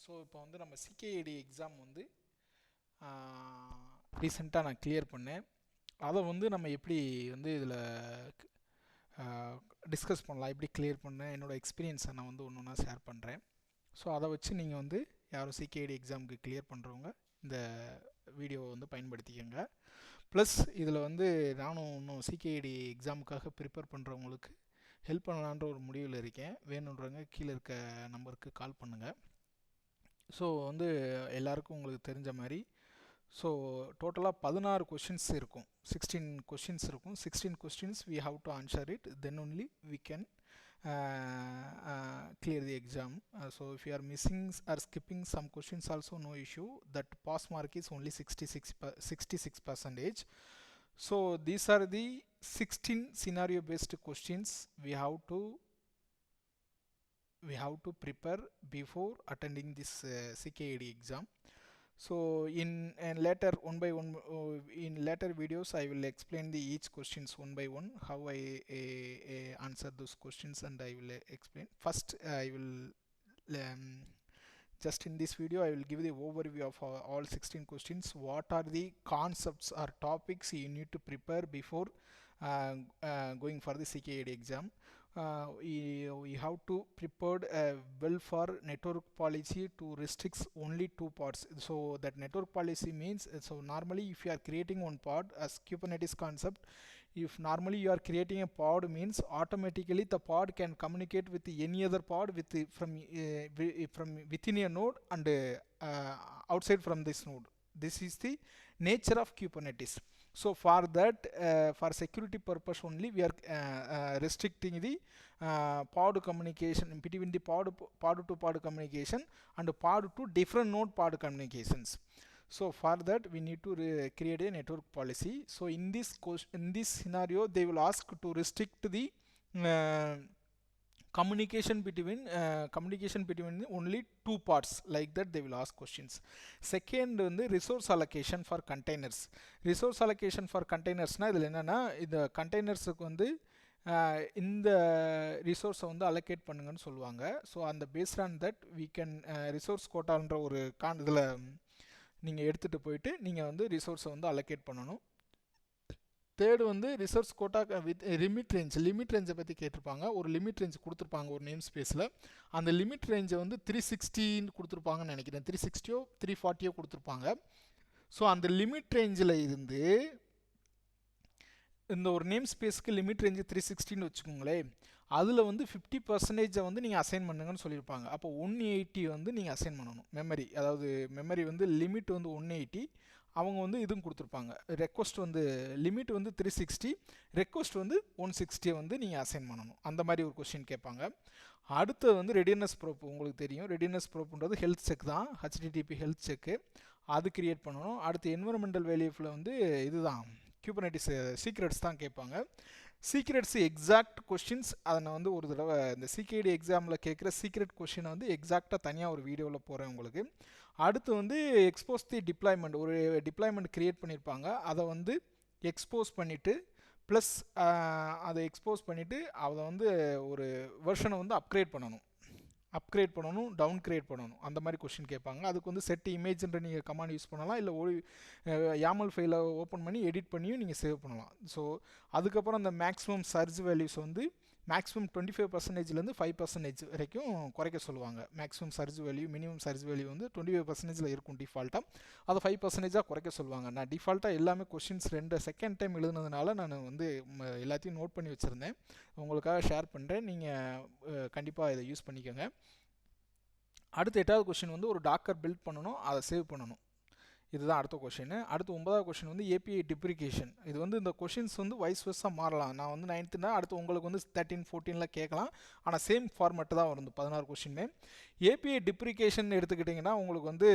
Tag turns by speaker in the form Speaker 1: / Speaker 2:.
Speaker 1: So இப்போ வந்து நம்ம சிகேஐடி எக்ஸாம் வந்து ரீசெண்டாக நான் கிளியர் பண்ணேன். அதை வந்து நம்ம எப்படி வந்து இதில் டிஸ்கஸ் பண்ணலாம், எப்படி கிளியர் பண்ணேன், என்னோடய எக்ஸ்பீரியன்ஸை நான் வந்து ஒன்று ஒன்றா ஷேர் பண்ணுறேன். ஸோ அதை வச்சு நீங்கள் வந்து யாரும் சிகேஐடி எக்ஸாமுக்கு கிளியர் பண்ணுறவங்க இந்த வீடியோவை வந்து பயன்படுத்திக்கோங்க. ப்ளஸ் இதில் வந்து நானும் இன்னும் சிகேஐடி எக்ஸாமுக்காக ப்ரிப்பேர் பண்ணுறவங்களுக்கு ஹெல்ப் பண்ணலான்ற ஒரு முடிவில் இருக்கேன். வேணுன்றவங்க கீழே இருக்க நம்பருக்கு கால் பண்ணுங்கள். ஸோ வந்து எல்லாருக்கும் உங்களுக்கு தெரிஞ்ச மாதிரி ஸோ டோட்டலாக 16 கொஷின்ஸ் இருக்கும், 16 கொஷின்ஸ் இருக்கும். 16 questions we have to answer it, then only we can clear the exam. So if you are missing or skipping some questions also no issue, that pass mark is only 66%. So these are the 16 scenario based questions we have to prepare before attending this CKED exam. So in later one by one in later videos I will explain the each questions one by one, how I answer those questions, and I will explain. First I will just in this video I will give the overview of all 16 questions. What are the concepts or topics you need to prepare before going for the CKED exam. We have to prepare well for network policy to restricts only 2 pods. So that network policy means, so normally if you are creating one pod as Kubernetes concept, if normally you are creating a pod means automatically the pod can communicate with any other pod with from within a node and outside from this node. This is the nature of Kubernetes. So for that, for security purpose only, we are restricting the pod communication between the pod to pod communication and pod to different node pod communications. So for that we need to create a network policy. So in this scenario they will ask to restrict the communication between only 2 parts, like that they will ask questions. Second வந்து resource allocation for containers. Resource allocation for containers னா இதில் என்னன்னா, இந்த கண்டெய்னர்ஸுக்கு வந்து இந்த ரிசோர்ஸை வந்து allocate பண்ணுங்கன்னு சொல்லுவாங்க. ஸோ அந்த based on that we can resource கோட்டான்ற ஒரு இதில் நீங்கள் எடுத்துகிட்டு போயிட்டு நீங்கள் வந்து ரிசோர்ஸை வந்து அலோகேட் பண்ணணும். தேர்டு வந்து ரிசோர்ஸ் கோட்டா வித் லிமிட் ரேஞ்சை பற்றி கேட்டிருப்பாங்க. ஒரு லிமிட் ரேஞ்ச் கொடுத்துருப்பாங்க ஒரு நேம் ஸ்பேஸில். அந்த லிமிட் ரேஞ்சை வந்து 360 கொடுத்துருப்பாங்கன்னு நினைக்கிறேன், 360 340 கொடுத்துருப்பாங்க. ஸோ அந்த லிமிட் ரேஞ்சில் இருந்து இந்த ஒரு நேம் ஸ்பேஸ்க்கு லிமிட் ரேஞ்சு 360 வச்சுக்கோங்களேன், அதில் வந்து 50% வந்து நீங்கள் அசைன் பண்ணுங்கன்னு சொல்லியிருப்பாங்க. அப்போ 180 வந்து நீங்கள் அசைன் பண்ணணும் மெமரி. அதாவது மெமரி வந்து லிமிட் வந்து 180, அவங்க வந்து இதுவும் கொடுத்துருப்பாங்க. ரெக்வஸ்ட் வந்து லிமிட் வந்து 360, ரெக்வஸ்ட் வந்து 160 வந்து நீங்கள் அசைன் பண்ணணும். அந்த மாதிரி ஒரு கொஸ்டின் கேட்பாங்க. அடுத்து வந்து ரெடினஸ் ப்ரோப். உங்களுக்கு தெரியும் ரெடினஸ் ப்ரோப்ன்றது ஹெல்த் செக் தான், HTTP ஹெல்த் செக்கு, அது கிரியேட் பண்ணணும். அடுத்து என்விரான்மெண்டல் வேல்யூவில் வந்து இதுதான் Kubernetes சீக்ரெட்ஸ் தான் கேட்பாங்க. சீக்ரெட்ஸ் எக்ஸாக்ட் கொஷின்ஸ் அதை நான் வந்து ஒரு தடவை இந்த சிகேடி எக்ஸாமில் கேட்குற சீக்ரெட் கொஷினை வந்து எக்ஸாக்டாக தனியாக ஒரு வீடியோவில் போகிறேன் உங்களுக்கு. அடுத்து வந்து எக்ஸ்போஸ் தி டிப்ளாய்மெண்ட், ஒரு டிப்ளாய்மெண்ட் க்ரியேட் பண்ணியிருப்பாங்க, அதை வந்து எக்ஸ்போஸ் பண்ணிவிட்டு ப்ளஸ் அதை எக்ஸ்போஸ் பண்ணிவிட்டு அதை வந்து ஒரு வெர்ஷனை வந்து அப்கிரேட் பண்ணணும், டவுன் கிரேட் பண்ணணும். அந்த மாதிரி கொஸ்டின் கேட்பாங்க. அதுக்கு வந்து செட் இமேஜ்ன்ற நீங்கள் கமாண்ட் யூஸ் பண்ணலாம், இல்லை YAML ஃபைலை ஓப்பன் பண்ணி எடிட் பண்ணியும் நீங்கள் சேவ் பண்ணலாம். ஸோ அதுக்கப்புறம் அந்த மேக்ஸிமம் சர்ஜ் வேல்யூஸ் வந்து மேக்ஸிமம் 25%லேருந்து 5% வரைக்கும் குறைக்க சொல்லுவாங்க. Maximum surge value minimum surge value வந்து 25% இருக்கும் டிஃபால்ட்டாக, அதை 5% குறைக்க சொல்லுவாங்க. நான் டிஃபால்ட்டாக எல்லாமே கொஷின்ஸ் செகண்ட் டைம் எழுதுனதுனால நான் வந்து எல்லாத்தையும் நோட் பண்ணி வச்சுருந்தேன், உங்களுக்காக ஷேர் பண்ணுறேன். நீங்கள் கண்டிப்பாக இதை யூஸ் பண்ணிக்கோங்க. அடுத்து 8வது கொஷின் வந்து ஒரு டாக்கர் பில்ட் பண்ணணும், அதை சேவ் பண்ணணும். இதுதான் அடுத்த கொஷின். அடுத்து 9வது கொஷின் வந்து ஏபிஐ டிப்ரிகேஷன். இது வந்து இந்த கொஷின்ஸ் வந்து வைஸ் வர்ஸாக மாறலாம். நான் வந்து 9th அடுத்து உங்களுக்கு வந்து 13 14 கேட்கலாம், ஆனால் சேம் ஃபார்மேட்டு தான் வரும் 16 கொஷினுமே. ஏபிஐ டிப்ரிகேஷன் எடுத்துக்கிட்டிங்கன்னா உங்களுக்கு வந்து